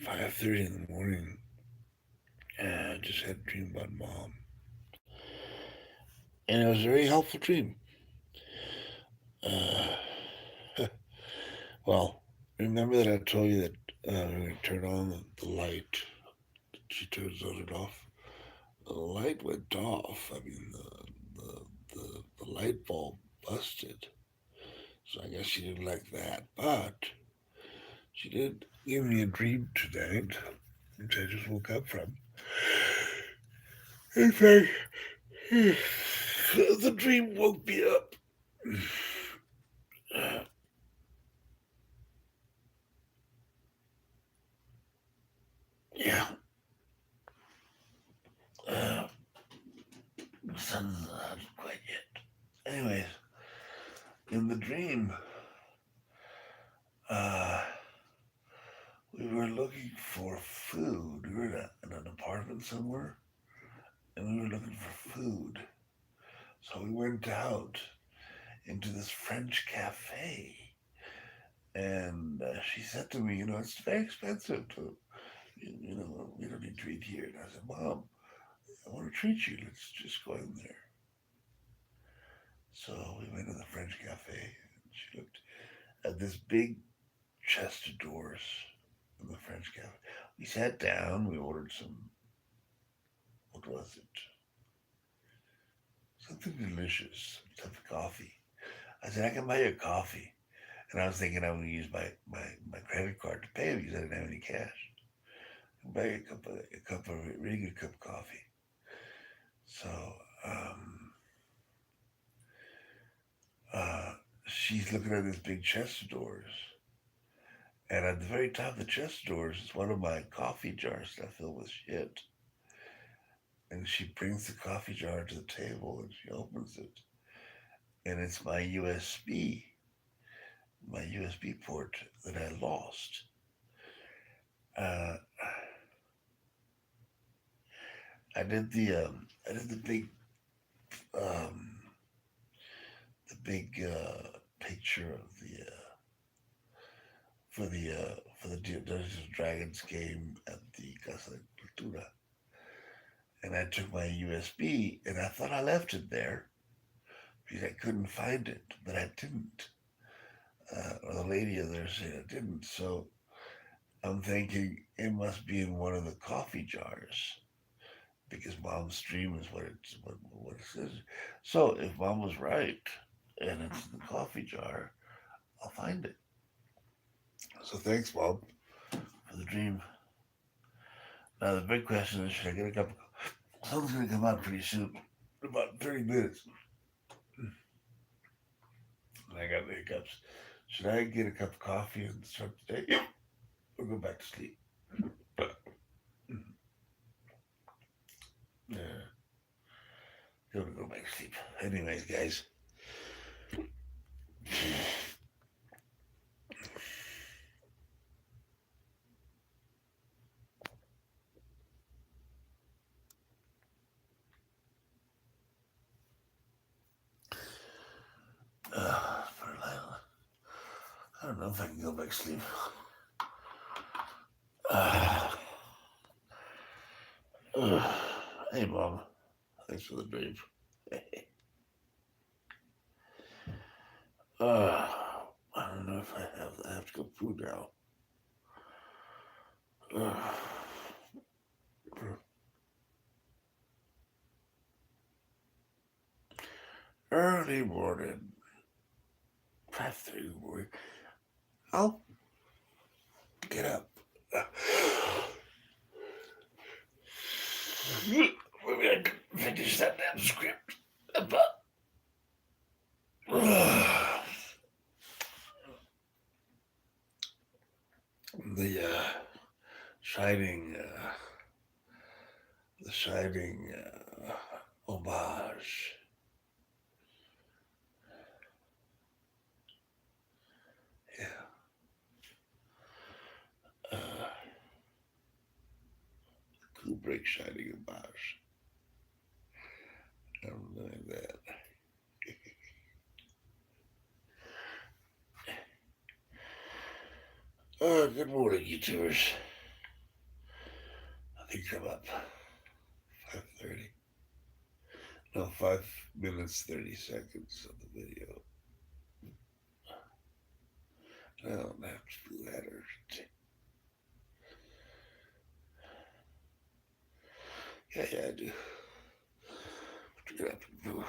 5:30 in the morning, and I just had a dream about mom, and it was a very helpful dream. Uh, well, remember that I told you that when we turned on the light, she turns on it off. The light went off. I mean, the light bulb busted. So I guess she didn't like that. But she did give me a dream tonight, which I just woke up from. In fact, the dream woke me up. Uh, yeah, uh, the sun's not quite yet. Anyways, in the dream, uh, we were looking for food. We were in an apartment somewhere, and we were looking for food. So we went out into this French cafe, and she said to me, it's very expensive to, we don't need to eat here. And I said, Mom, I want to treat you. Let's just go in there. So we went to the French cafe, and she looked at this big chest of drawers in the French cafe. We sat down. We ordered some. What was it? Something delicious. Some coffee. I said, I can buy you a coffee. And I was thinking I would use my credit card to pay because I didn't have any cash. Buy a really good cup of coffee. So um, uh, she's looking at this big chest of drawers, and at the very top of the chest of drawers is one of my coffee jars that I fill with shit. And she brings the coffee jar to the table and she opens it, and it's my USB port that I lost. Uh, I did um, the big picture of for the Dungeons and Dragons game at the Casa de Cultura, and I took my USB and I thought I left it there because I couldn't find it, but I didn't. Or the lady there said I didn't. So I'm thinking it must be in one of the coffee jars because Mom's dream is what it says. So if Mom was right and it's in the coffee jar, I'll find it. So thanks, Mom, for the dream. Now the big question is, should I get a cup of Sun's gonna come out pretty soon, in about 30 minutes. And I got the hiccups. Should I get a cup of coffee and start the day? Yep. Or go back to sleep? Yeah, go back to sleep. Anyways, guys. For Lila. I don't know if I can go back to sleep. Uh, hey, Mom. Thanks for the dream. Uh, I don't know if I have to go food now. Uh, early morning. 5:30 in the morning. I'll get up. Maybe I can finish that damn script. But the shining, the shining homage. Yeah. Uh, Kubrick shining homage. I'm doing that. Good morning, YouTubers. I think I'm up 5:30. No, 5 minutes 30 seconds of the video. I don't have to do that urgent. Yeah, I do. Have to get up and go.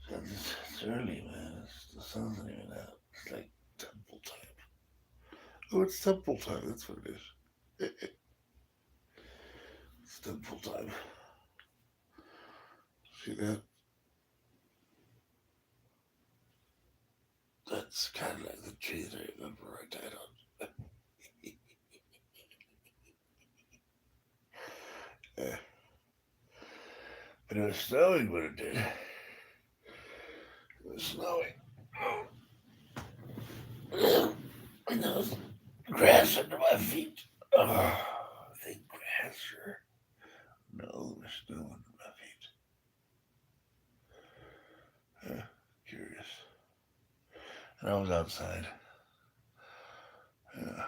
It's early, man. The sun's not even out. It's like temple time. Oh, it's temple time. That's what it is. It's temple time. See that? That's kind of like the tree that I remember I died on. Yeah. But it was snowing when it did. It was snowing. And there was grass under my feet. Oh, I think grass or no, there's snow under my feet. Curious. And I was outside. Yeah.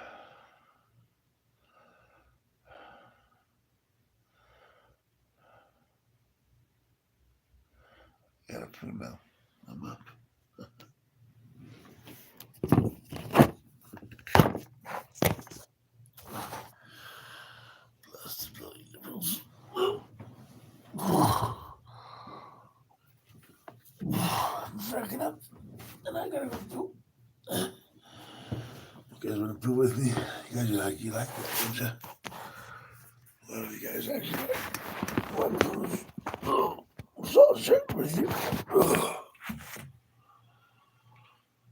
Got a poo now. I'm up. Bless the bloody liberals. I'm fracking up. And I gotta go poop. You guys wanna poop with me? You like that, don't you? A lot of you guys actually like one poop. Oh, so I'll share it with you. Oh.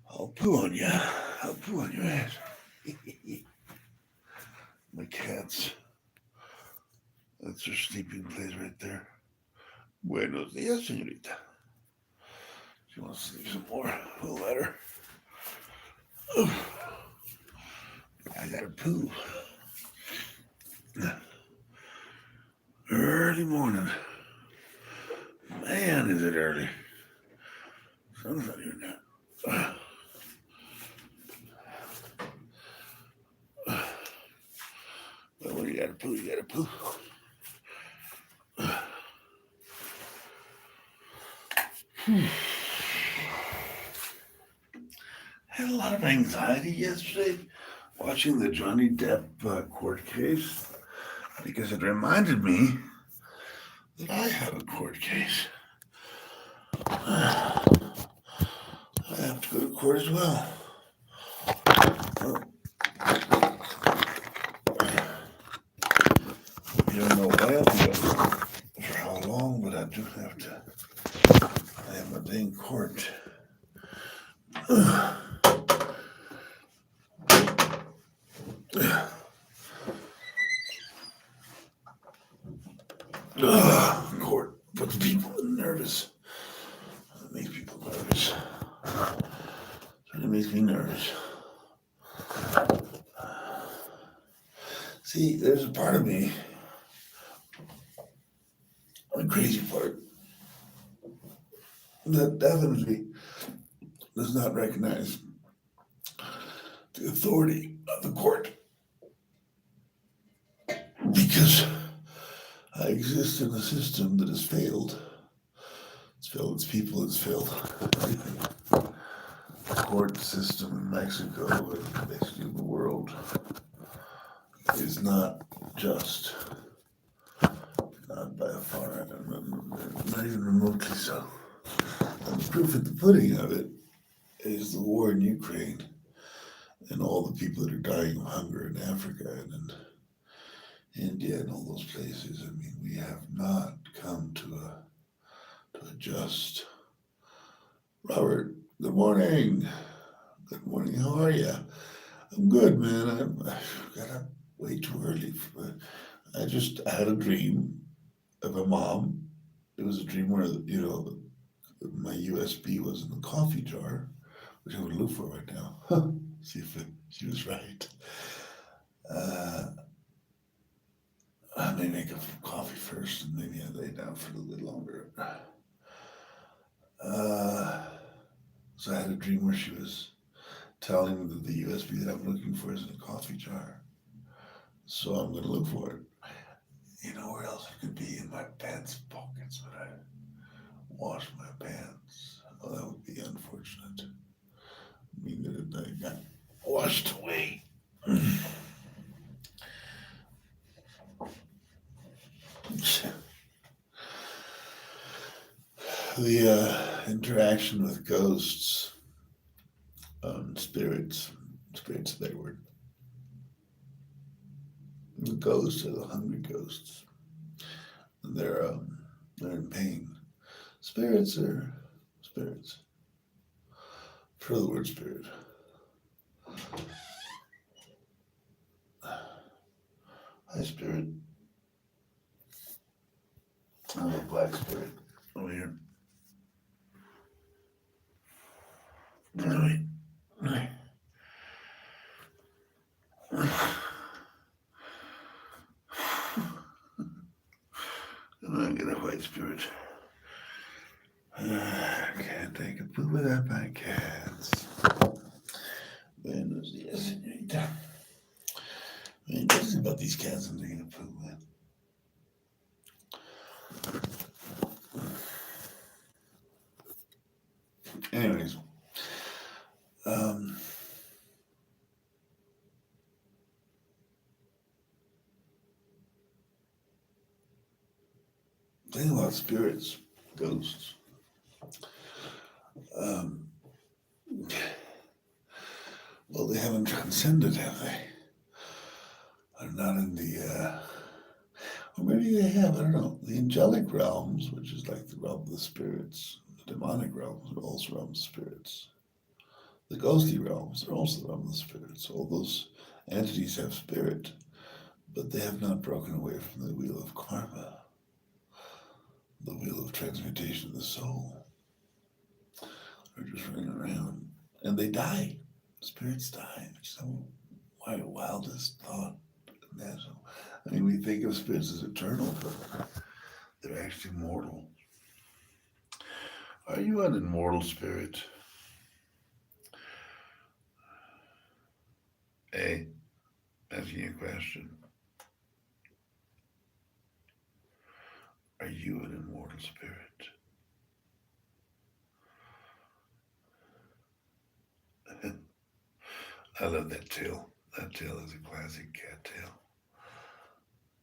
I'll poo on you. I'll poo on your ass. My cats. That's her sleeping place right there. Buenos días, señorita. She wants to sleep some more. We'll let her. I gotta poo. Early morning. Man, is it early. Sun's not even out. But when you gotta poo, you gotta poo. I had a lot of anxiety yesterday watching the Johnny Depp court case because it reminded me that I have a court case. I have to go to court as well. You don't know why I'll be up for how long, but I do have to. I have my day in court. Court puts people nervous. It makes people nervous. It makes me nervous. See, there's a part of me, the crazy part, that definitely does not recognize the authority of the court because I exist in a system that has failed. It's failed its people, it's failed everything. The court system in Mexico and basically the world is not just. Not by a far, not even remotely so. And the proof of the pudding of it is the war in Ukraine and all the people that are dying of hunger in Africa and in India and all those places. I mean, we have not come to a just. Robert, good morning. Good morning. How are you? I'm good, man. I got up way too early. I had a dream of a mom. It was a dream where, my USB was in the coffee jar, which I would look for right now. See if she was right. I may make a coffee first and maybe I lay down for a little bit longer. So I had a dream where she was telling me that the USB that I'm looking for is in a coffee jar. So I'm going to look for it. You know where else it could be? In my pants pockets when I wash my pants. Oh, that would be unfortunate. I mean that I got washed away. The interaction with ghosts, spirits they were. The ghosts are the hungry ghosts. They're they're in pain. Spirits are spirits. For the word spirit. Hi, spirit. I'm a black spirit over here. Anyway, I'm gonna get a white spirit. Can't take a poop without my cats. Buenos dias, señorita. I mean, what is it about these cats I'm taking a poop with? Anyways, um, thing about spirits, ghosts. Um, well, they haven't transcended, have they? They're not in the, or maybe they have, I don't know. The angelic realms, which is like the realm of the spirits, the demonic realms are also realms of spirits. The ghostly realms are also the realm of the spirits. All those entities have spirit, but they have not broken away from the wheel of karma, the wheel of transmutation of the soul. They're just running around. And they die. Spirits die. Which is my wildest thought. I mean, we think of spirits as eternal, but they're actually mortal. Are you an immortal spirit? Hey, asking you a question. Are you an immortal spirit? I love that tail. That tail is a classic cat tail.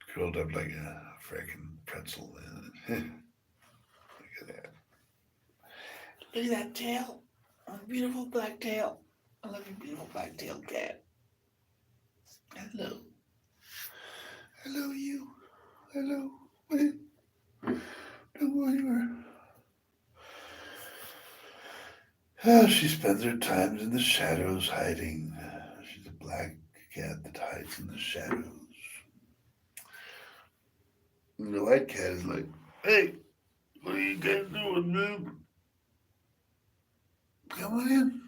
Curled up like a frickin' pretzel. Look at that. Look at that tail. A beautiful black tail. I love your beautiful black tailed cat. Hello. Hello, you. Hello. Wait. Don't go anywhere. She spends her times in the shadows hiding. She's a black cat that hides in the shadows. And the white cat is like, hey, what are you guys doing, man? Come on in.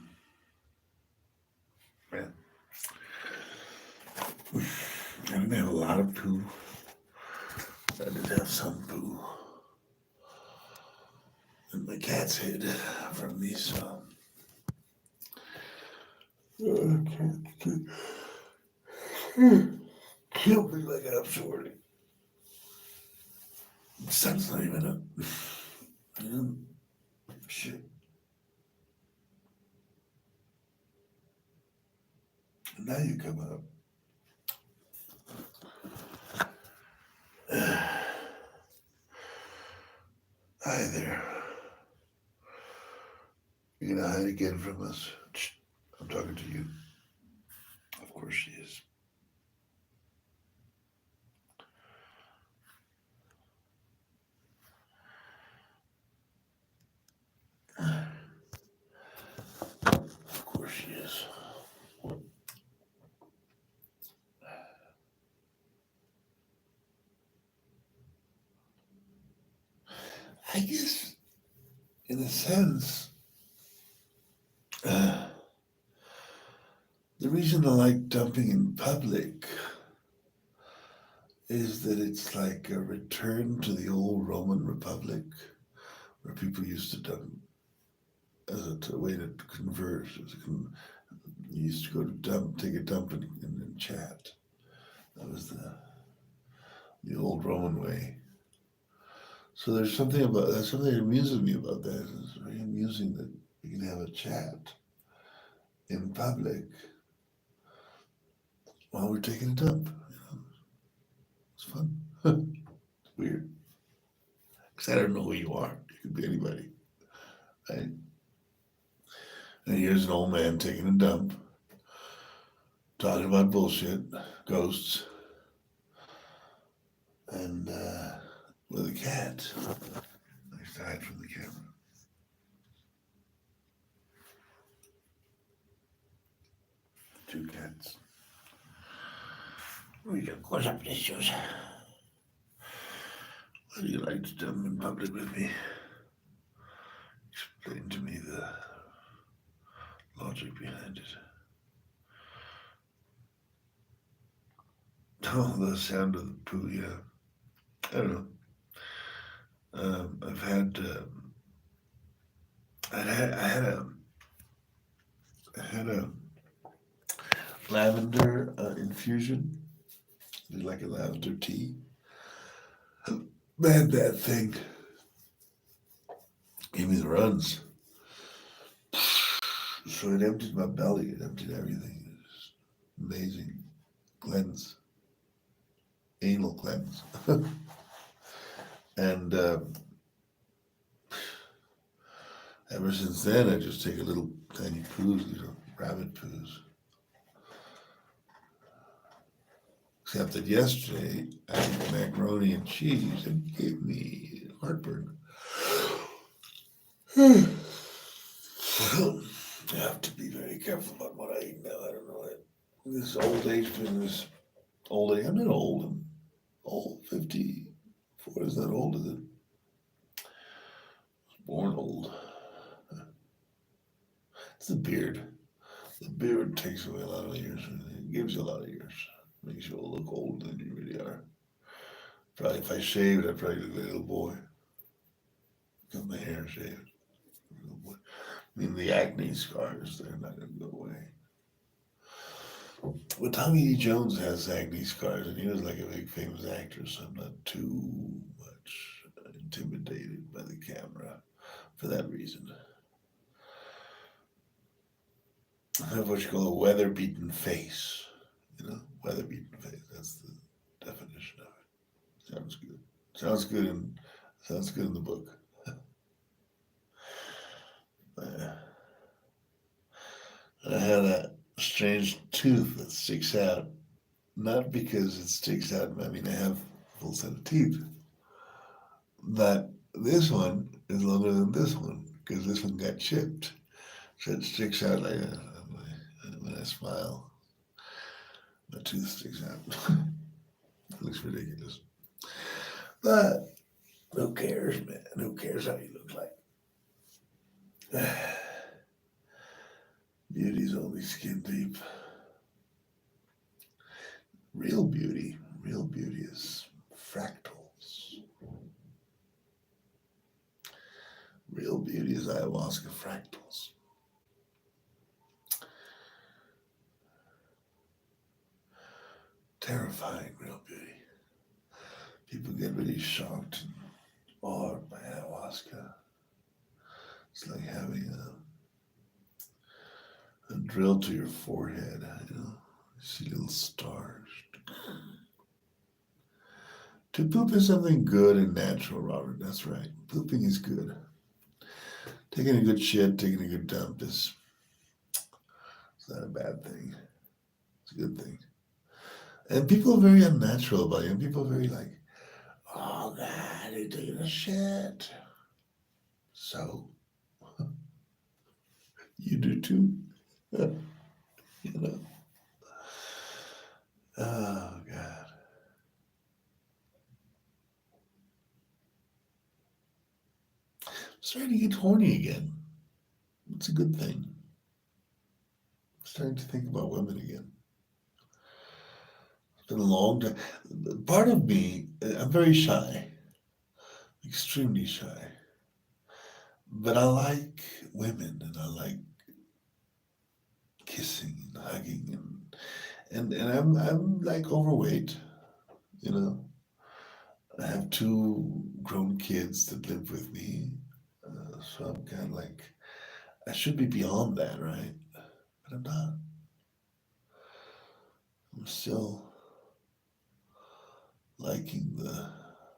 Man. I didn't have a lot of poo. I did have some poo. And my cat's hid from these cats. Killed me like an absurdity. The sun's not even up. Shit. Now you come up. Hi there. You're gonna hide again from us? I'm talking to you. Of course she is. Of course she is. I guess, in a sense, the reason I like dumping in public is that it's like a return to the old Roman Republic where people used to dump as a way to converse. You used to go to dump, take a dump and chat. That was the old Roman way. So there's something about that's something that amuses me about that. It's very amusing that you can have a chat in public while we're taking a dump. You know, it's fun. It's weird. Because I don't know who you are. You could be anybody, right? And here's an old man taking a dump, talking about bullshit, ghosts, and with a cat. Nice to hide from the camera. Two cats. What's up, issues? Why do you like to dump in public with me? Explain to me the logic behind it. Oh, the sound of the poo, yeah. I don't know. I've had, I had a lavender infusion. Did like a lavender tea. Man, that thing gave me the runs. So it emptied my belly. It emptied everything. It was amazing. Cleanse. Anal cleanse. And ever since then, I just take a little tiny poos, rabbit poos. Except that yesterday, I ate macaroni and cheese and it gave me heartburn. I have to be very careful about what I eat now. I don't know. This old age business, old age, I'm not old. I'm old, 54 is not old, is it? I was born old. It's the beard. The beard takes away a lot of years. It gives you a lot of years. Makes you look older than you really are. Probably if I shaved, I'd probably look like a little boy. Got my hair shaved. Little boy. I mean, the acne scars, they're not going to go away. Well, Tommy Lee Jones has acne scars, and he was like a big famous actor, so I'm not too much intimidated by the camera for that reason. I have what you call a weather-beaten face. Weather-beaten face. That's the definition of it. Sounds good. Sounds good in the book. I had a strange tooth that sticks out, not because it sticks out. I mean, I have a full set of teeth, but this one is longer than this one because this one got chipped, so it sticks out like that. When I smile, my tooth sticks out. It looks ridiculous, but who cares, man? Who cares how you look like? Beauty's only skin deep. Real beauty is fractals. Real beauty is ayahuasca fractals. Terrifying real beauty. People get really shocked and awed by ayahuasca. It's like having a drill to your forehead, you see little stars. To poop is something good and natural, Robert. That's right. Pooping is good. Taking a good shit, taking a good dump is it's not a bad thing. It's a good thing. And people are very unnatural about it. And people are very like, oh God, you're taking a shit. So you do too. You know. Oh God. I'm starting to get horny again. It's a good thing. I'm starting to think about women again. It's been a long time. Part of me, I'm very shy, extremely shy. But I like women and I like kissing and hugging and I'm like overweight, you know. I have two grown kids that live with me, so I'm kind of like I should be beyond that, right? But I'm not. I'm still liking the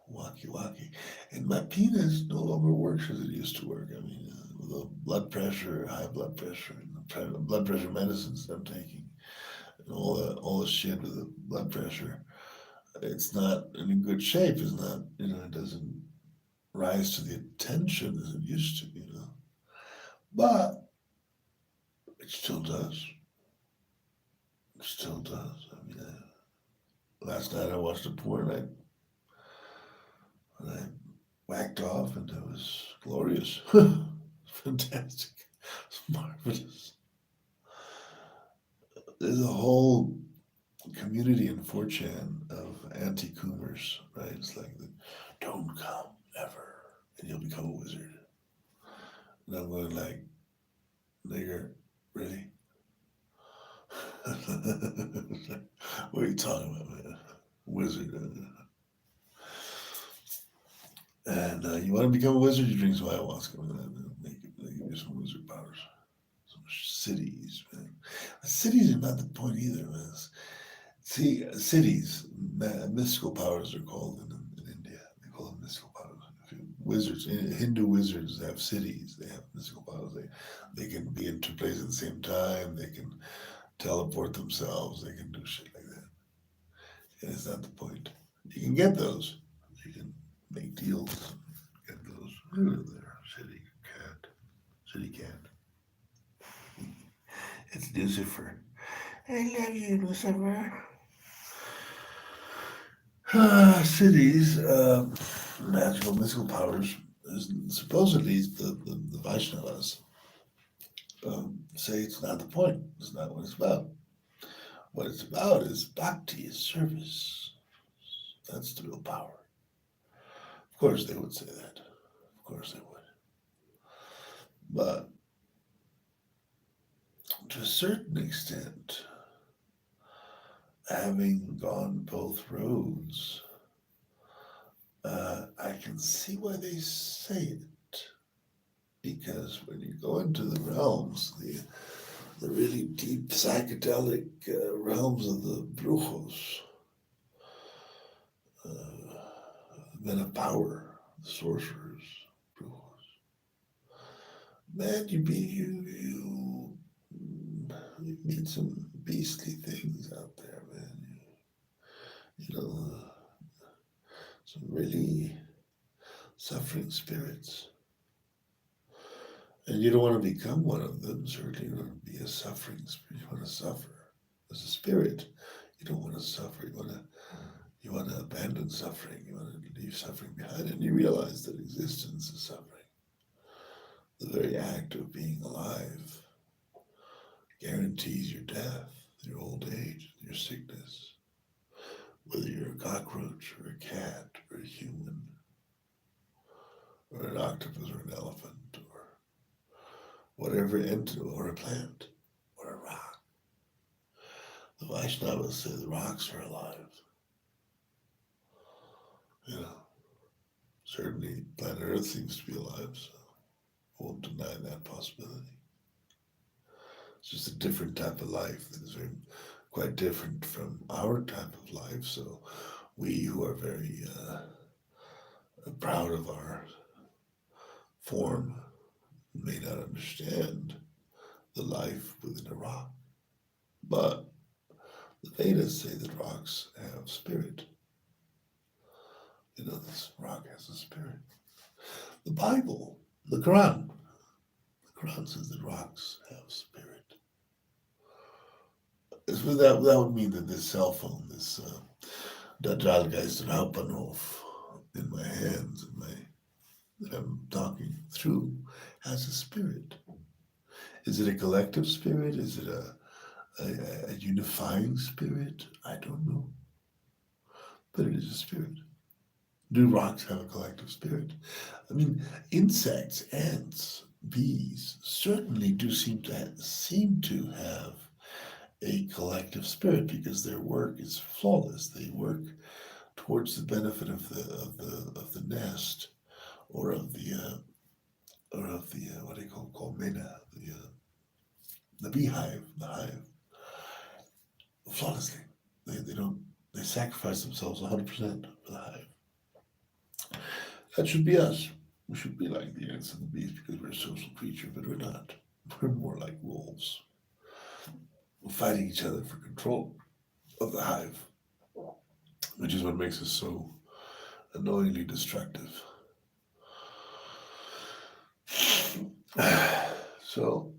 walkie walkie, and my penis no longer works as it used to work. I mean, the blood pressure, high blood pressure, and the blood pressure medicines that I'm taking, and all the shit with the blood pressure, it's not in good shape. It's not, it doesn't rise to the attention as it used to, but it still does. It still does. I mean, last night I watched a porn and I whacked off, and it was glorious. Fantastic. It's marvelous. There's a whole community in 4chan of anti-coomers, right? It's like, don't come ever, and you'll become a wizard. And I'm going like, nigger, really? What are you talking about, man? Wizard. And you want to become a wizard? You drink some ayahuasca. They give you some wizard powers. Some cities, man. Cities are not the point either, man. See, cities, mystical powers are called in India. They call them mystical powers. Wizards, Hindu wizards have cities. They have mystical powers. They can be in two places at the same time. They can teleport themselves. They can do shit like that. And it's not the point. You can get those. You can make deals. Get those. There, city cat. It's Lucifer. I love you, Lucifer. Cities, magical mystical powers. Supposedly, the Vaishnavas say it's not the point. It's not what it's about. What it's about is bhakti, is service. That's the real power. Of course, they would say that. Of course, they would. But to a certain extent, having gone both roads, I can see why they say it. Because when you go into the realms, the really deep psychedelic realms of the brujos, men of power, the sorcerers, brujos, man, you meet some beastly things out there, man. Some really suffering spirits. And you don't want to become one of them. Certainly, you don't want to be a suffering spirit. You want to suffer as a spirit. You don't want to suffer. You want to abandon suffering. You want to leave suffering behind, and you realize that existence is suffering. The very act of being alive guarantees your death, your old age, your sickness. Whether you're a cockroach or a cat or a human or an octopus or an elephant or whatever entity, or a plant or a rock. The Vaishnavas say the rocks are alive. Certainly planet Earth seems to be alive, so I won't deny that possibility. It's just a different type of life that is quite different from our type of life. So we who are very proud of our form may not understand the life within a rock. But the Vedas say that rocks have spirit. This rock has a spirit. The Bible, the Quran says that rocks have spirit. That would mean that this cell phone, this Dajalgeist Raupanov in my hands, that I'm talking through, has a spirit. Is it a collective spirit? Is it a unifying spirit? I don't know. But it is a spirit. Do rocks have a collective spirit? I mean, insects, ants, bees certainly do seem to have a collective spirit because their work is flawless. They work towards the benefit of the nest or of the what do you call colmena, the beehive, the hive, flawlessly. They don't they sacrifice themselves 100% for the hive. That should be us. We should be like the ants and the bees because we're a social creature, but we're not. We're more like wolves. We're fighting each other for control of the hive, which is what makes us so annoyingly destructive. So,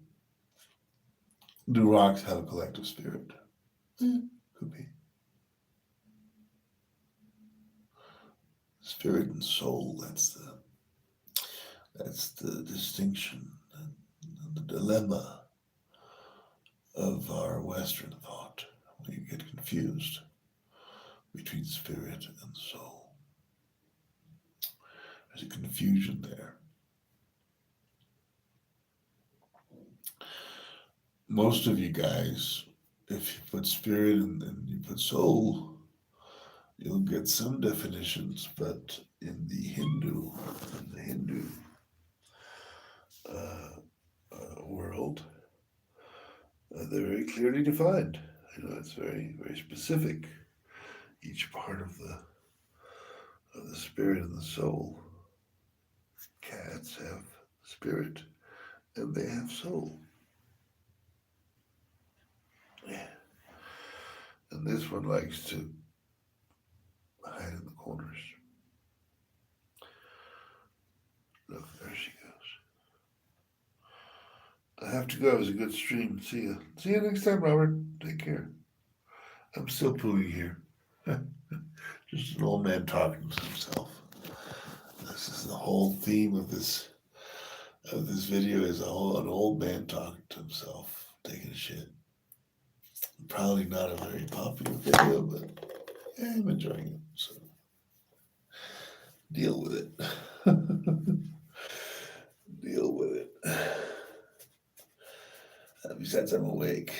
do rocks have a collective spirit? Could be. Spirit and soul, that's the distinction and the dilemma of our Western thought. We get confused between spirit and soul. There's a confusion there. Most of you guys, if you put spirit and you put soul, you'll get some definitions, but in the Hindu uh, world, they're very clearly defined. It's very very specific. Each part of the spirit and the soul. Cats have spirit and they have soul. Yeah. And this one likes to hide in the corners. Look, there she goes. I have to go. It was a good stream. See you. See you next time, Robert. Take care. I'm still pooing here. Just an old man talking to himself. This is the whole theme of this video is an old man talking to himself, taking a shit. Probably not a very popular video, but I'm enjoying it. So deal with it. Deal with it. Besides, I'm awake.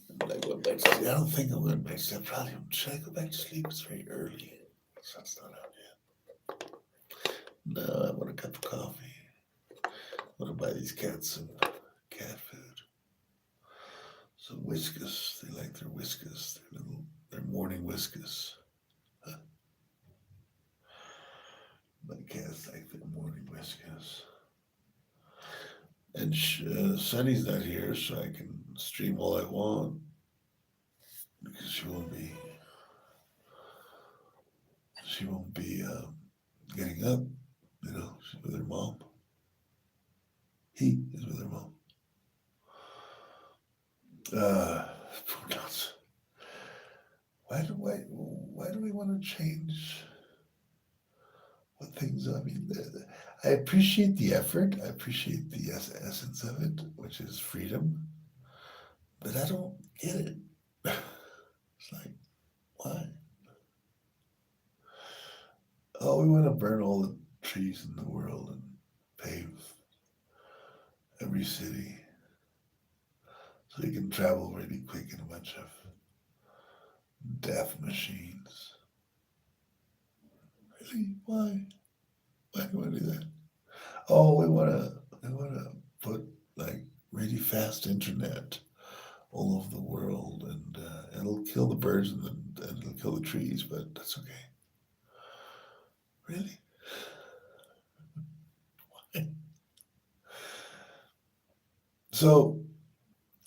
When I go back to sleep, I don't think I'm going back to sleep. Should I go back to sleep? It's very early. The sun's not out yet. No, I want a cup of coffee. I want to buy these cats some cat food. Some whiskas. They like their whiskas. Their morning whiskas. Huh. My cats like their morning whiskas. And Sunny's not here, so I can stream all I want because she won't be getting up. She's with her mom. He is with her mom. Uh, why do we want to change what things? I mean, I appreciate the effort. I appreciate the essence of it, which is freedom. But I don't get it. It's like, why? Oh, we want to burn all the trees in the world and pave every city so you can travel really quick in a bunch of death machines. Really? Why? Why do we want to do that? Oh, we wanna put like really fast internet all over the world, and it'll kill the birds and it'll kill the trees, but that's okay. Really? So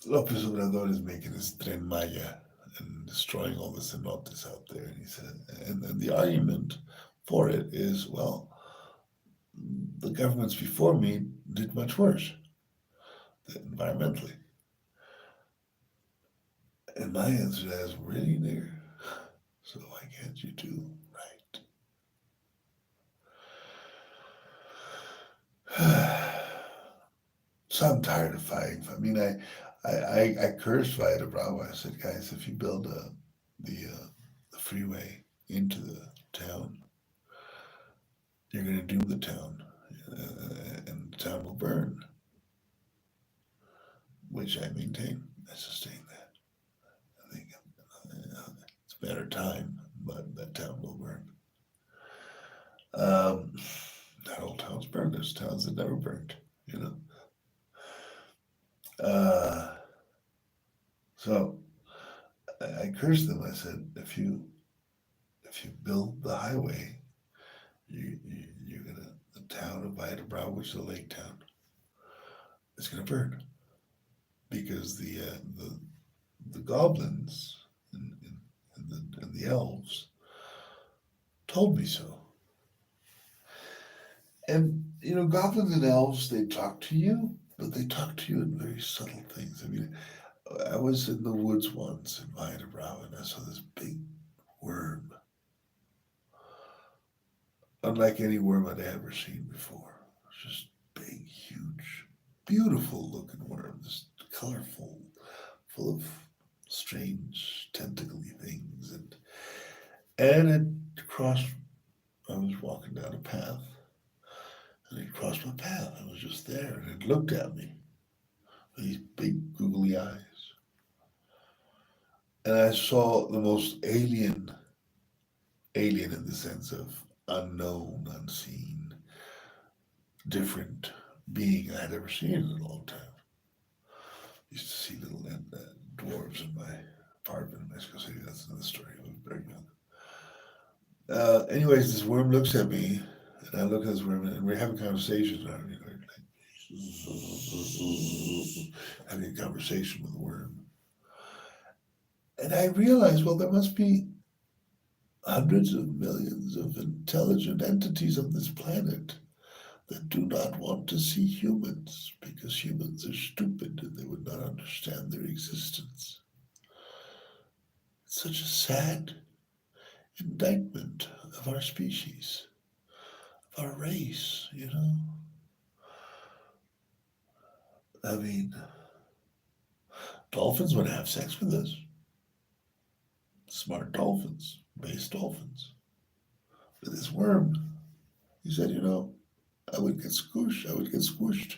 Lopez Obrador is making his Tren Maya and destroying all the cenotes out there, and he said, and the argument for it is, well, the governments before me did much worse environmentally. And my answer to that is, really, nigger? So why can't you do right? So I'm tired of fighting. I mean, I cursed Vita Bravo. I said, guys, if you build the freeway into the town, you're going to doom the town, and the town will burn, which I maintain. sustain that. I think it's a matter of time, but that town will burn. Not all towns burn. There's towns that never burned, you know. So I cursed them. I said, if you build the highway, you're gonna the town of Valle which is a lake town, it's gonna burn because the goblins and the elves told me so. And goblins and elves, they talk to you, but they talk to you in very subtle things. I mean, I was in the woods once in Valle and I saw this big worm, unlike any worm I'd ever seen before. It was just big, huge, beautiful looking worm, this colorful, full of strange tentacly things, and it crossed. I was walking down a path, and it crossed my path. I was just there, and it looked at me with these big googly eyes, and I saw the most alien in the sense of unknown, unseen, different being I had ever seen in a long time. Used to see little dwarves in my apartment in Mexico City. That's another story. I was very young. Anyways, this worm looks at me, and I look at this worm, and we're having conversations. Having a conversation with the worm. And I realized, well, there must be hundreds of millions of intelligent entities on this planet that do not want to see humans because humans are stupid and they would not understand their existence. It's such a sad indictment of our species, of our race, I mean, dolphins want to have sex with us. Smart dolphins, base dolphins. But this worm, he said, I would get squished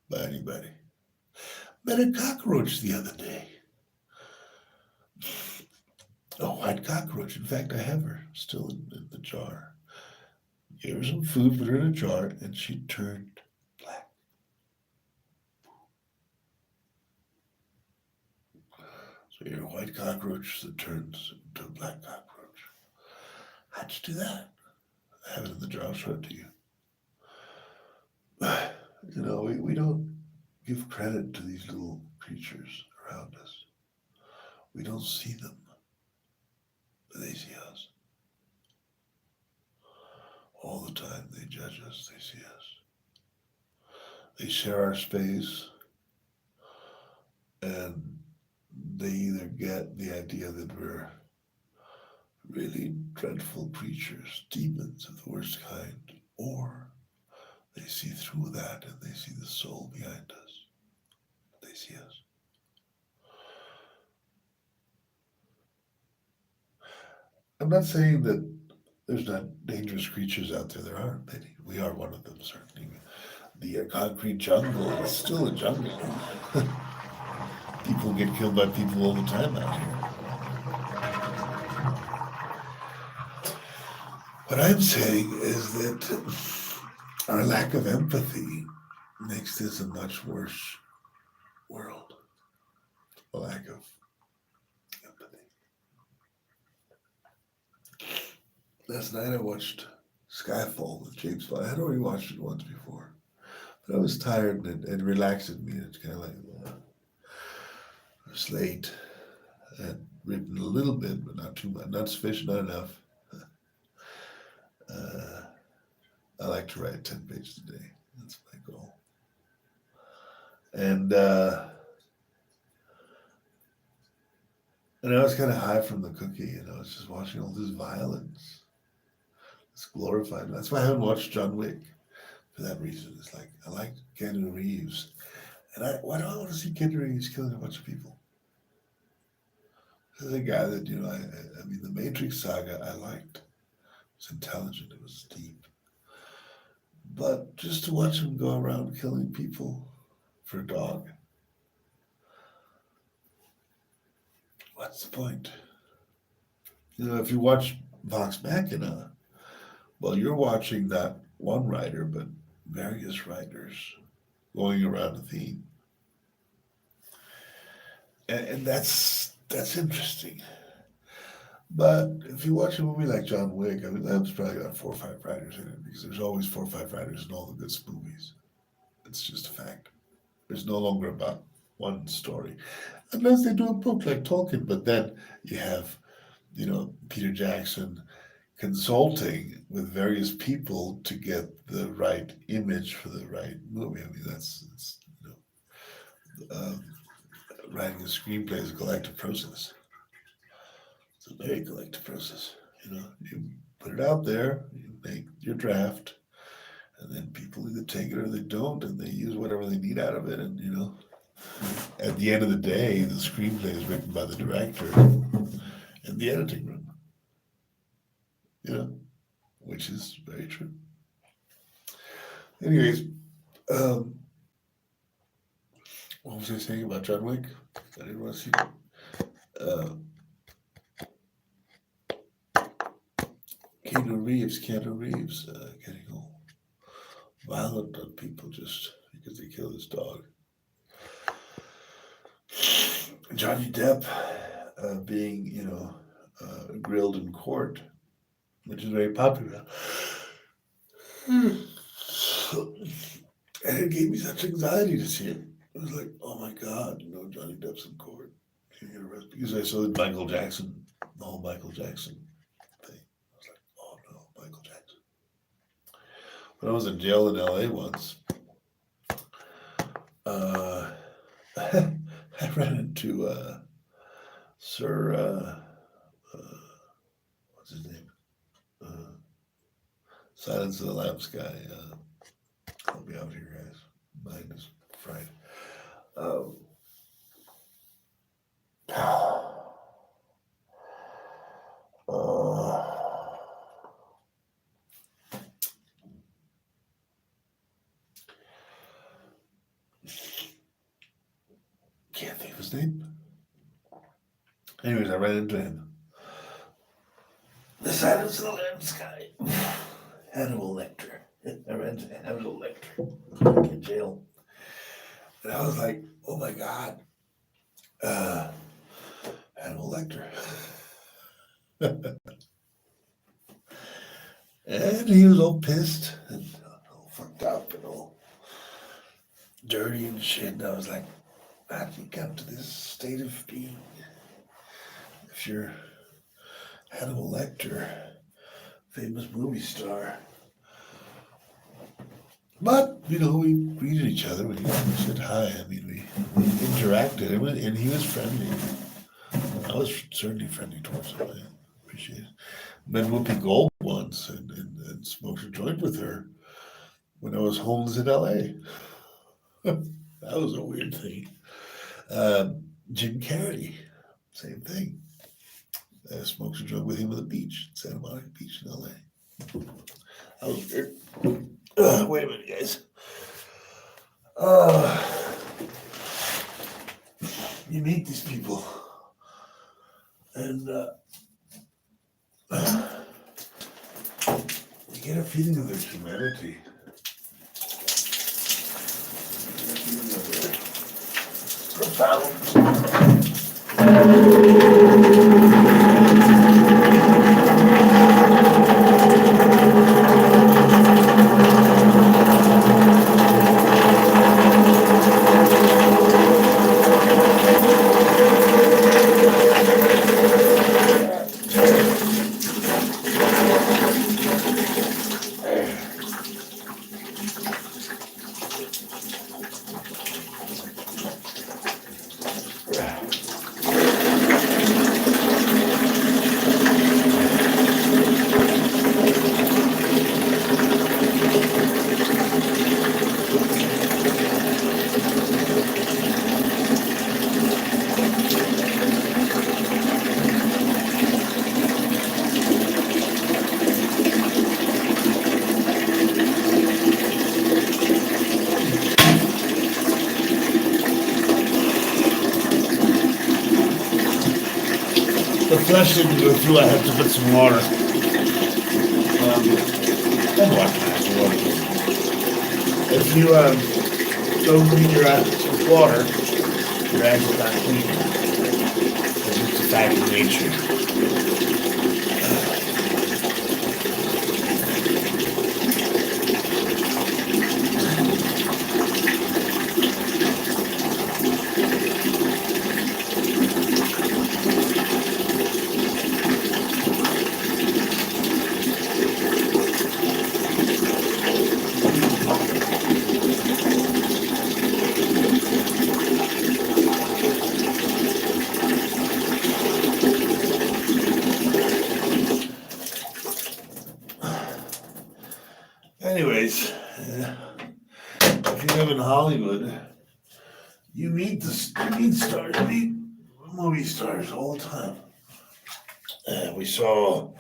by anybody. Met a cockroach the other day. A white cockroach. In fact, I have her still in the jar. Gave her some food, put her in a jar, and she turned black. So you're a white cockroach that turns into a black cockroach. How'd you do that? I have it in the jar. I'll show it to you. We don't give credit to these little creatures around us. We don't see them, but they see us. All the time they judge us, they see us. They share our space, and they either get the idea that we're really dreadful creatures, demons of the worst kind, or they see through that and they see the soul behind us. They see us. I'm not saying that there's not dangerous creatures out there. There are many. We are one of them, certainly. The concrete jungle is still a jungle. People get killed by people all the time out here. What I'm saying is that our lack of empathy makes this a much worse world. A lack of empathy. Last night I watched Skyfall with James Bond. I had already watched it once before, but I was tired and it relaxed me. It's kind of like it was late. I had written a little bit, but not too much, not sufficient, not enough. I like to write 10 pages a day. That's my goal. And I was kind of high from the cookie, and I was just watching all this violence. It's glorified. That's why I haven't watched John Wick for that reason. It's like I like Keanu Reeves, and why do I want to see Keanu Reeves killing a bunch of people? There's a guy that I mean, the Matrix saga I liked. It was intelligent. It was deep. But just to watch him go around killing people for a dog, what's the point? If you watch Vox Machina, well, you're watching not one writer, but various writers going around a theme. And that's interesting. But if you watch a movie like John Wick, I mean, that's probably got 4 or 5 writers in it because there's always 4 or 5 writers in all the good movies. It's just a fact. There's no longer about one story, unless they do a book like Tolkien. But then you have, Peter Jackson consulting with various people to get the right image for the right movie. I mean, writing a screenplay is a collective process. It's a very collective process. You put it out there, you make your draft, and then people either take it or they don't, and they use whatever they need out of it. And at the end of the day, the screenplay is written by the director in the editing room. Which is very true. Anyways, what was I saying about John Wick? I didn't want to see it. Keanu Reeves getting all violent on people just because they killed his dog. Johnny Depp being, grilled in court, which is very popular. And it gave me such anxiety to see it. It was like, oh my God, Johnny Depp's in court. Because I saw the whole Michael Jackson thing. I was like, oh no, Michael Jackson. When I was in jail in LA once, I ran into Sir, what's his name? Silence of the Lambs guy. Help me out here, guys. Mind is fried. Can't think of his name. Anyways, I ran into him. The Silence of the Lambs guy. Hannibal Lecter. I ran into Hannibal Lecter in jail. And I was like, oh my God. Hannibal Lecter. And he was all pissed and all fucked up and all dirty and shit. And I was like, how did you come to this state of being? If you're Hannibal Lecter, famous movie star. But, we greeted each other. We said hi. I mean, we interacted. And he was friendly. I was certainly friendly towards him. I appreciate it. Met Whoopi Gold once and smoked a joint with her when I was homeless in LA. That was a weird thing. Jim Carrey, same thing. I smoked a joint with him on the beach, Santa Monica Beach in LA. That was weird. Wait a minute, guys. You meet these people, and you get a feeling of their humanity. Profound. The flesh didn't go through. I have to put some water. And water. If you don't clean your ass with water, your ass is not clean. It's just a fact of nature. Anyways, if you live in Hollywood, you meet stars, you meet movie stars all the time. We saw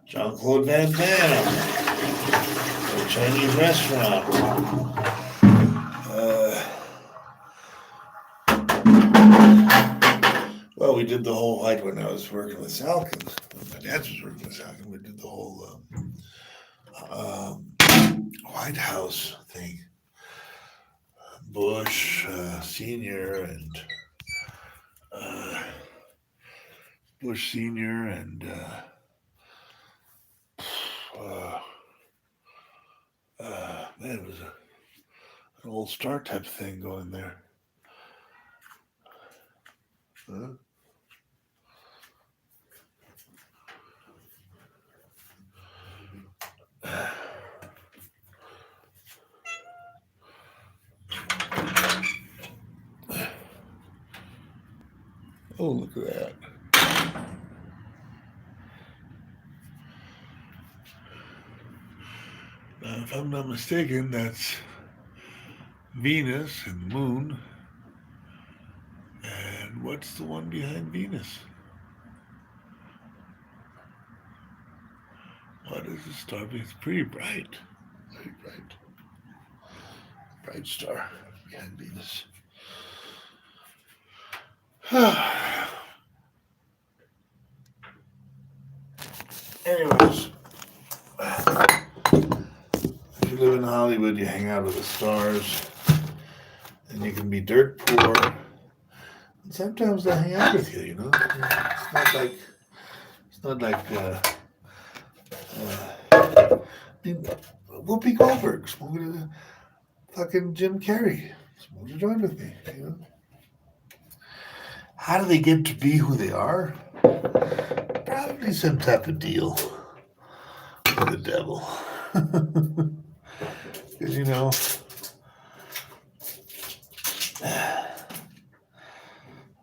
Jean-Claude Van Damme at a Chinese restaurant. Well, we did the whole when I was working with Salkins. When my dad was working with Salkins, we did the whole White House thing. Bush Senior and man, it was an old star type thing going there. Huh? Oh, look at that. Now, if I'm not mistaken, that's Venus and the moon. And what's the one behind Venus? What is the star? It's pretty bright. Very bright. Bright star behind Venus. Anyways, if you live in Hollywood, you hang out with the stars, and you can be dirt poor. And sometimes they hang out with you, you know. It's not like Whoopi Goldberg smoking a fucking Jim Carrey. Smoke a joint with me, you know. How do they get to be who they are? Probably some type of deal with the devil. Because, you know,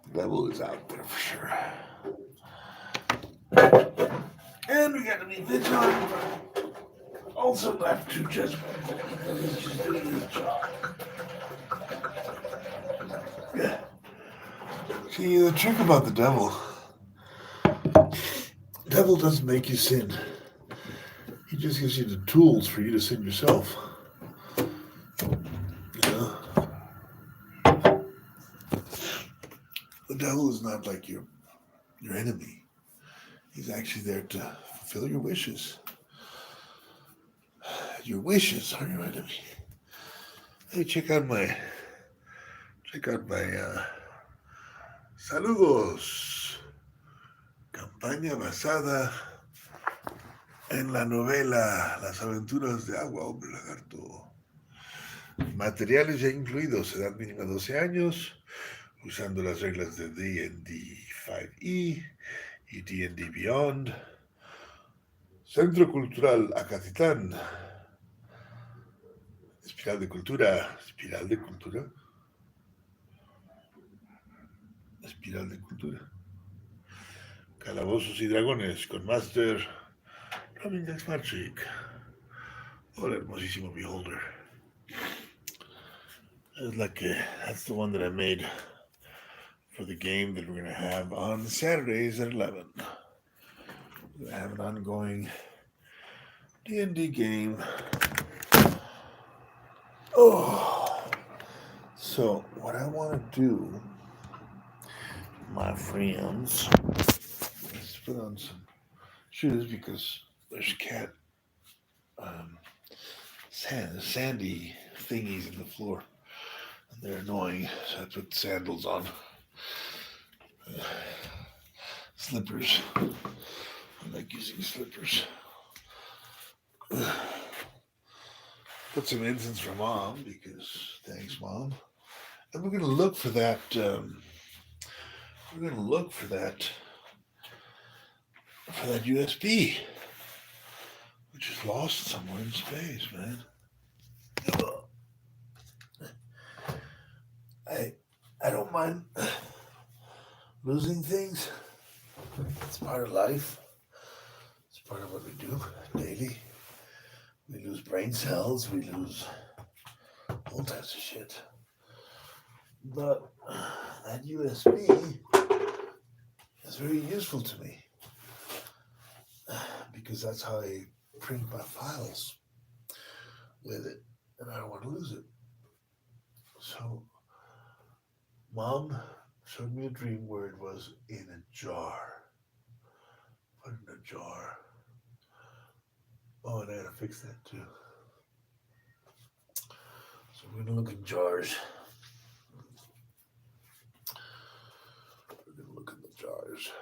the devil is out there for sure. And we got to be vigilant, but also not too judgmental because he's just doing his job. Yeah. See, the trick about the devil doesn't make you sin. He just gives you the tools for you to sin yourself. You know? The devil is not like your enemy. He's actually there to fulfill your wishes. Your wishes are your enemy. Hey, check out my saludos. Campaña basada en la novela Las aventuras de Agua, Hombre Lagarto. Materiales ya incluidos, edad mínima 12 años, usando las reglas de D&D 5e y D&D Beyond. Centro Cultural Acatitán. Espiral de Cultura. Calabozos y Dragones con Master Robin Magic. Hola, hermosísimo Beholder. That's the one that I made for the game that we're going to have on Saturdays at 11. We're going to have an ongoing D&D game. Oh, so what I want to do, my friends, is put on some shoes because there's cat um, sandy thingies in the floor. And they're annoying, so I put sandals on. Slippers. I like using slippers. Put some incense for Mom because thanks, Mom. And we're gonna look for that. We're gonna look for that USB, which is lost somewhere in space, man. I don't mind losing things. It's part of life. It's part of what we do daily. We lose brain cells. We lose all types of shit. But that USB is very useful to me because that's how I print my files with it, and I don't want to lose it. So, Mom showed me a dream where it was in a jar. Put in a jar. Oh, and I gotta fix that too. So we're gonna look in jars. We're gonna look in the jars.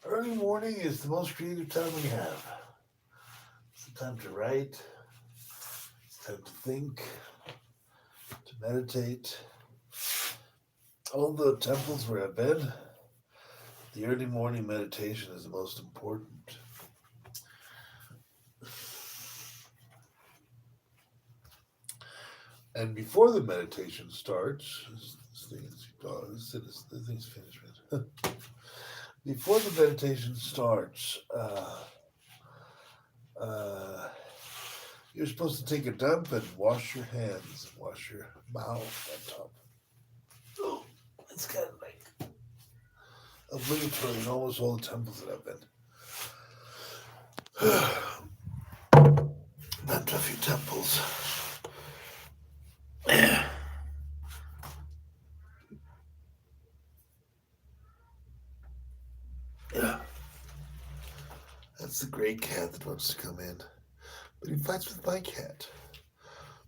Early morning is the most creative time we have. It's the time to write. It's time to think, to meditate. All the temples where I've been, the early morning meditation is the most important. And before the meditation starts, the thing's finished. Before the meditation starts, you're supposed to take a dump and wash your hands, and wash your mouth on top. Oh, it's kind of like obligatory in almost all the temples that I've been. Been to a few temples. Yeah. That's the gray cat that wants to come in. But he fights with my cat.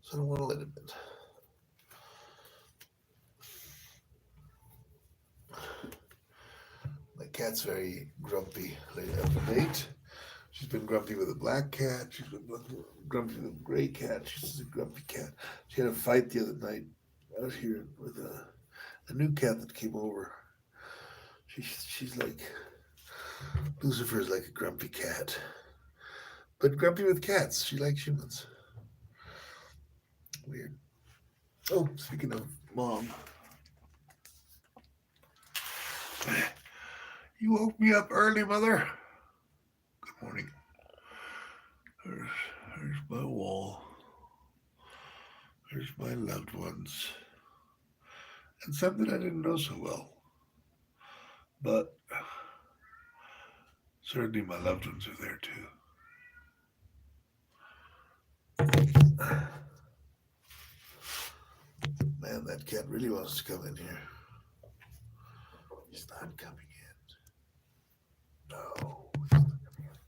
So I don't want to let him in. My cat's very grumpy late. She's been grumpy with a black cat. She's been grumpy with a gray cat. She's a grumpy cat. She had a fight the other night out here with a new cat that came over. She's like, Lucifer is like a grumpy cat. But grumpy with cats. She likes humans. Weird. Oh, speaking of Mom. You woke me up early, Mother. Good morning. There's my wall. There's my loved ones. And some that I didn't know so well. But certainly my loved ones are there too. Man, that cat really wants to come in here. He's not coming in. No, he's not coming in.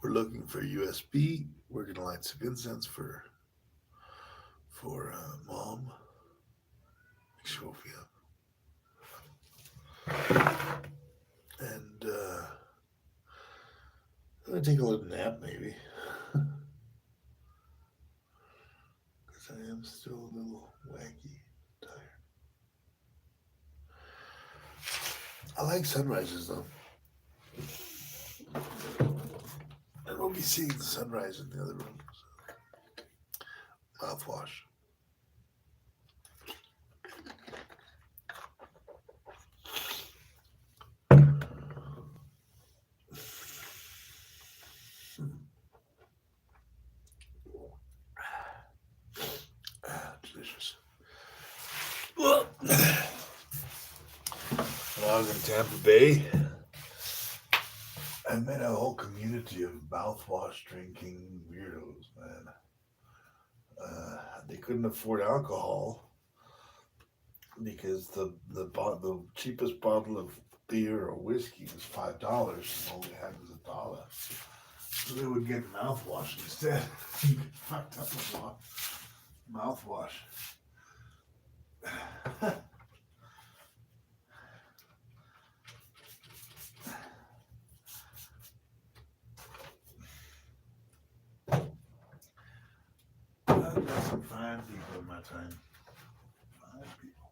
We're looking for USB. We're gonna light some incense for Mom. Make sure we have. And I'm gonna take a little nap maybe. Because I am still a little wacky, tired. I like sunrises though. And we'll be seeing the sunrise in the other room. So. Mouthwash. Delicious. Well, when I was in Tampa Bay, I met a whole community of mouthwash drinking weirdos, man. They couldn't afford alcohol, because the cheapest bottle of beer or whiskey was $5 and all they had was $1. So they would get mouthwash instead. Fucked up a lot. Mouthwash. I've got some fine people in my time. Fine people.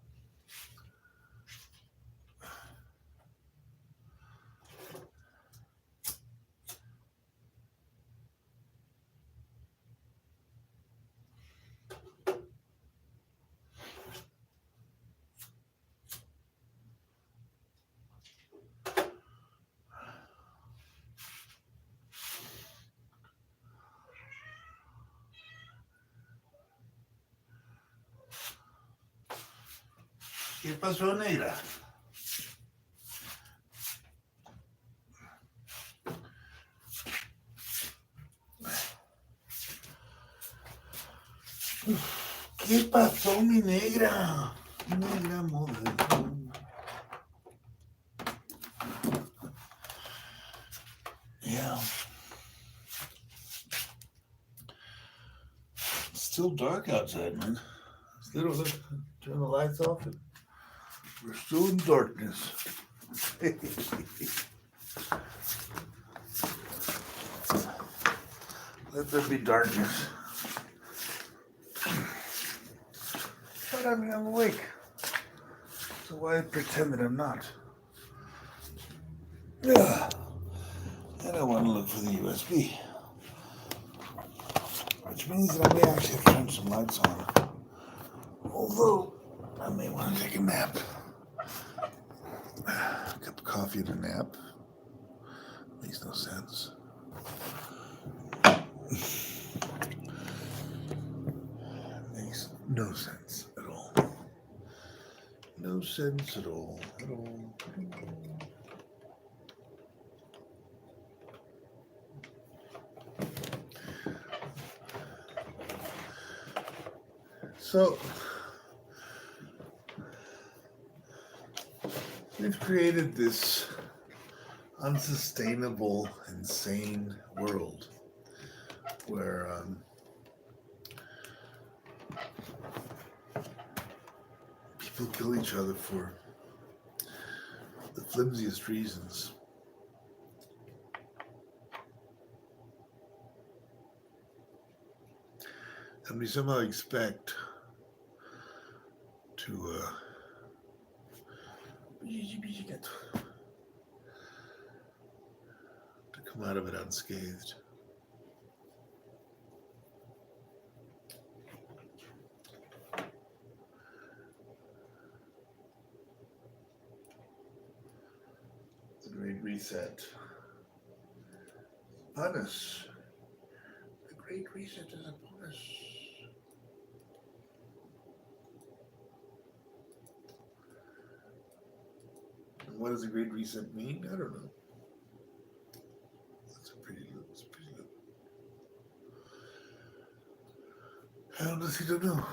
¿Qué pasó, negra? ¿Qué pasó, mi negra? Negra modelo. Yeah. It's still dark outside, man. Look, turn the lights off. And we're still in darkness. Let there be darkness. But I mean, I'm awake. So why pretend that I'm not? Yeah. And I want to look for the USB. Which means that I may actually have to turn some lights on. Although, I may want to take a nap. A cup of coffee and a nap. Makes no sense. Makes no sense at all. No sense at all. At all. So, we've created this unsustainable, insane world where people kill each other for the flimsiest reasons. And we somehow expect to come out of it unscathed. The Great Reset. Punish. The Great Reset is upon us. And what does the Great Reset mean? I don't know. It's pretty look. I honestly don't know.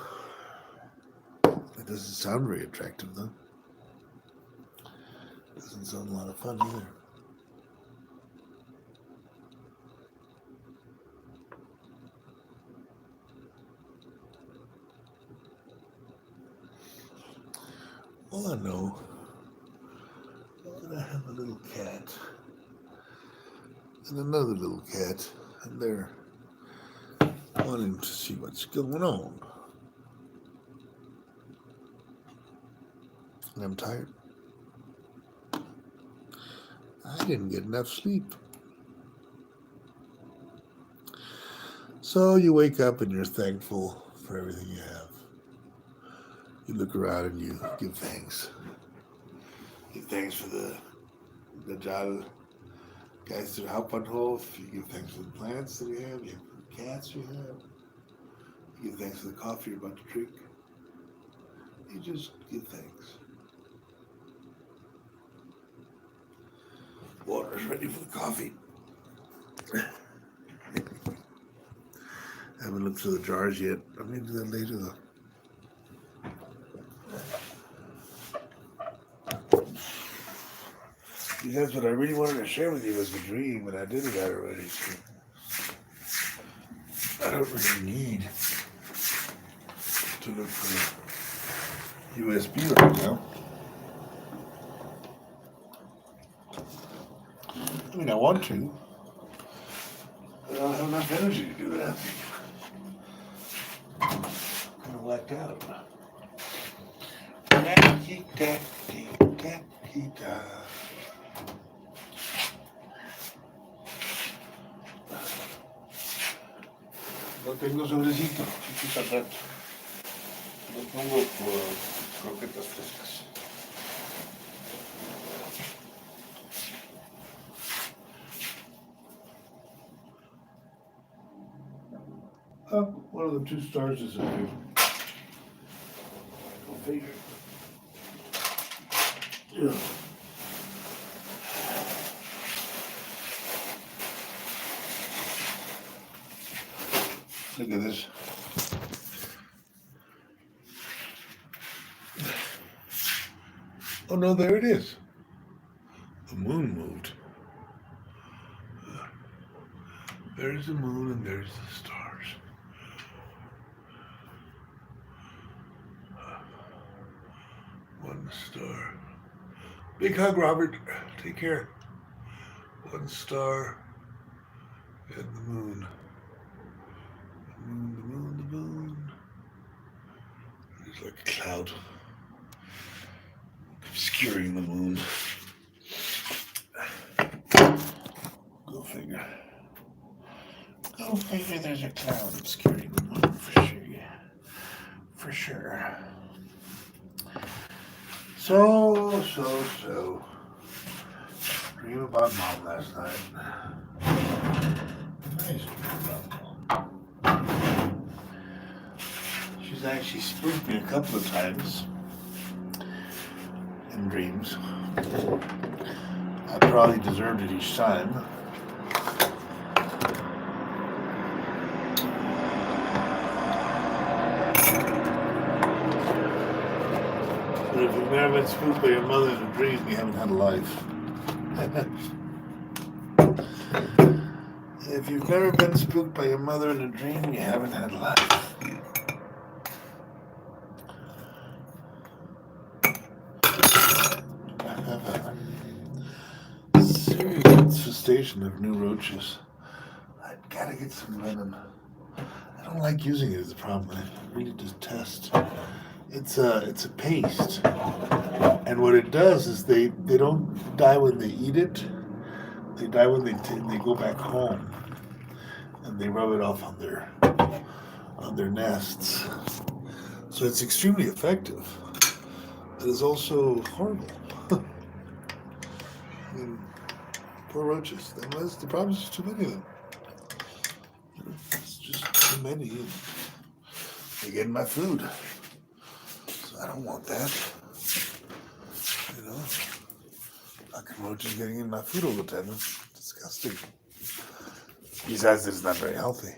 It doesn't sound very attractive, though. It doesn't sound a lot of fun either. All I know is that I have a little cat and another little cat, and they're wanting to see what's going on. And I'm tired. I didn't get enough sleep. So you wake up and you're thankful for everything you have. You look around and you give thanks. Give thanks for the Jal Geister Hauptbahnhof. You give thanks for the plants that you have. You give for the cats you have. You give thanks for the coffee you're about to drink. You just give thanks. Water's ready for the coffee. I haven't looked through the jars yet. I'm going to do that later, though. Because what I really wanted to share with you was the dream, and I did it already. So I don't really need to look for USB right now. I mean, I want to, but I don't have enough energy to do that. I'm kind of whacked out. No tengo sobrecito, chiquita rato. No pongo croquetas frescas. Oh, one of the 2 stars disappeared. Go figure. Yeah. Look at this. Oh no, there it is. The moon moved. There's the moon and there's the stars. One star. Big hug, Robert. Take care. 1 star and the moon. The moon, the moon, the moon. It's like a cloud obscuring the moon. Go figure. Go figure there's a cloud obscuring the moon for sure. Yeah. For sure. So. Dream about mom last night. Nice dream about mom. She's actually spooked me a couple of times in dreams. I probably deserved it each time. But if you've never been spooked by your mother in a dream, you haven't had a life. If you've never been spooked by your mother in a dream, you haven't had a life. I have a serious infestation of new roaches. I gotta get some venom. I don't like using it as a problem. I really detest. It's a paste, and what it does is they don't die when they eat it. They die when they go back home, and they rub it off on their nests. So it's extremely effective. It is also horrible. I mean, poor roaches. The problem is just too many of them. It's just too many. They get in my food. So I don't want that. You know? Fucking roaches getting in my food all the time. It's disgusting. Besides, it's not very healthy.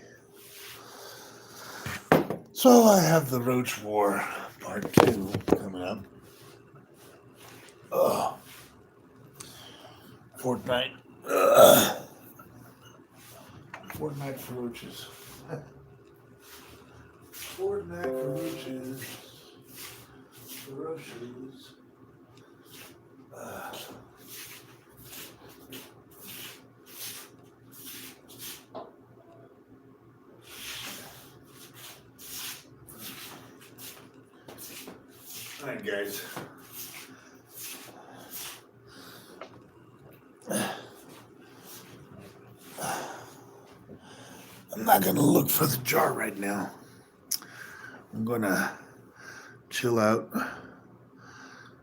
So I have the Roach War Part 2 coming up. Fortnite. Fortnite for roaches. Fortnite for roaches. For roaches. Alright, guys. I'm not gonna look for the jar right now. I'm gonna chill out,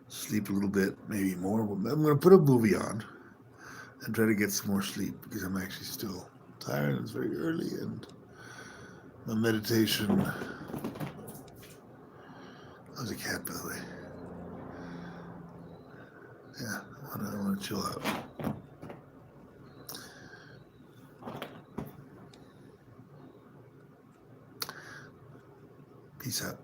sleep a little bit, maybe more. I'm gonna put a movie on and try to get some more sleep because I'm actually still tired. It's very early, and my meditation. How's a cat, by the way? Yeah, I want to chill out. Peace out.